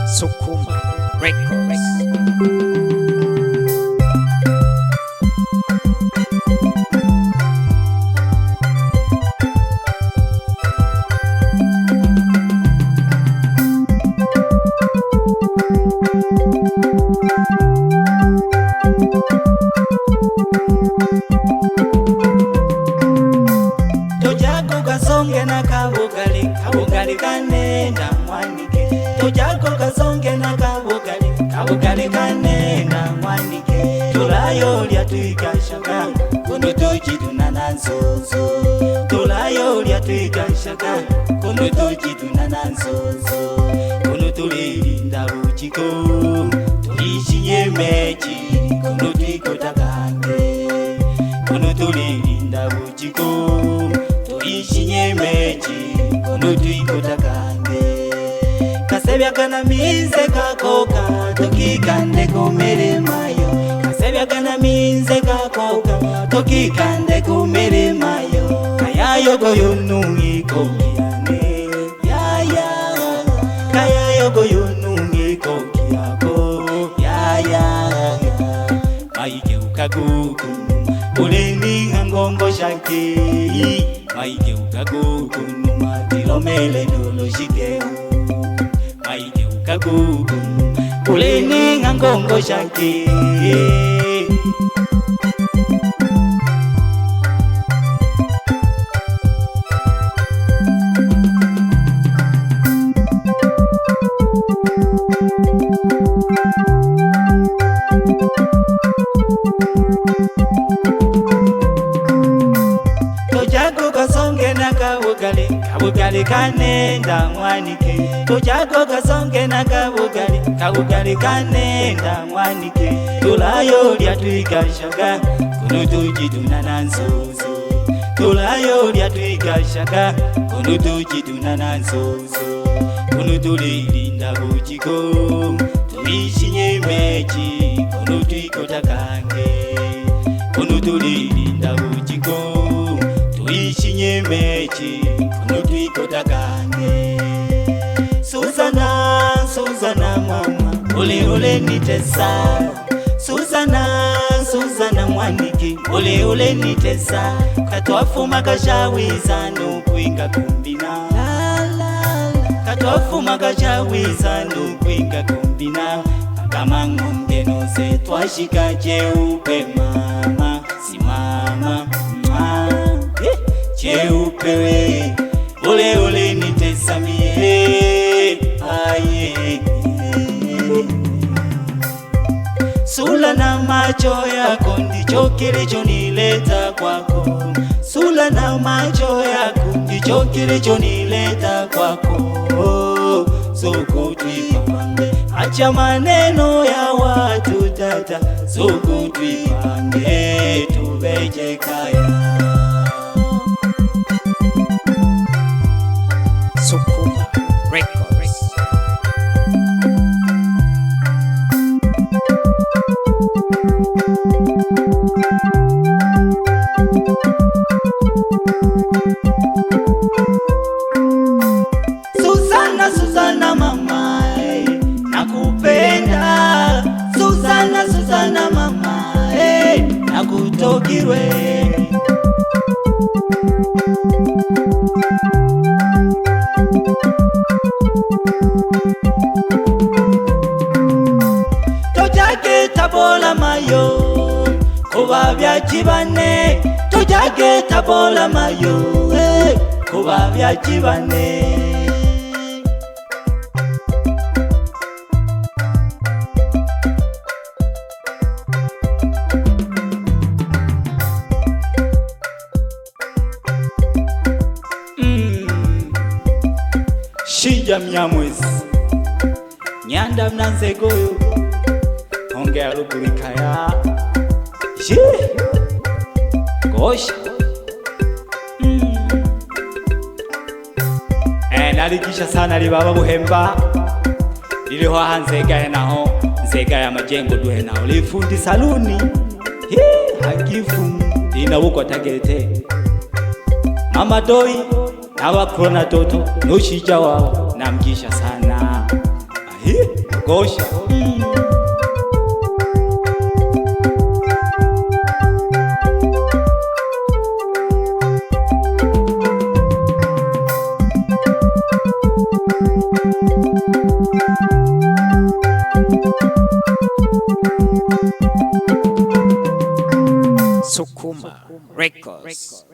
Msukuma Records. Tojako kasonge na kabugali, kabugali kanenda mwanike. Tojako kasonge na kabugali, kabugali kanenda mwanike. Tulayo lya tuikashaka, kuno tujiduna nanzozo. Tulayo lya tuikashaka, kuno tujiduna nanzozo. Kuno tulilinda bujiko, tulishinye mechi, kuno tuikotakange. Kuno tulilinda bujiko, tulishinye mechi, kuno tuikotakange. Kasebya kana mize kakoka, tukikande kumere mayo. Kasebya kana mize kakoka, tukikande kumere mayo. Kaya yogo yonungi kokiane, ya ya. Kaya yogo yonungi kokiako, ya ya. Maike ukaguku, uleni ngongo shaki. Maike ukaguku, matilomele dolo shikeu. Maike ukaguku, uleni ngongo shaki. Tojako kasonge na kabugali, kabugali kanenda mwanike. Tojako kasonge na kabugali, kabugali kanenda mwanike. Tulayo lya tuikashaka, kuno tujiduna nanzozo. Tulayo lya tuikashaka, kuno tujiduna nanzozo. Kuno tulilinda bujiko, tulishinye mechi, kuno tuikotakange. Kuno tulilinda bujiko, tulishinye mechi, kuno tuikotakange. Suzana, Suzana mama, ole ole nitesa. Suzana, Suzana mwaniki, ole ole nitesa. Katwafuma kashawiza nukwinga kumbina. Katwafuma kashawiza nukwinga kumbina. Kama ngombe nose twashika cheupe mama, si mama cheupe we, ole ole nitesa mie, aye. Sula na macho yako ndicho kilichonileta kwako. Sula na macho yako ndicho kilichonileta kwako. Soko tuipange, acha maneno ya watu tata. Soko tuipange, tuveje kaya. Msukuma Records. Suzana, Suzana mama, nakupenda. Suzana, Suzana mama, nakutokirwe. Tojake Tabora mayo, kuba byakibane. Tojake Tabora mayo, kuba byakibane. Shija Mnyamwezi, nyanda mnanzega oyo, ongea lukulikaya. Gosha nalikisha sana libaba buhemba. Liliho Nzega ya naho, Nzega ya majengo duhe naho. Lifundi saluni, hakifu, linabuko tagete. Mama doi, n'abakuru na toto n'ushija wao namgisha sana gosha Msukuma Records.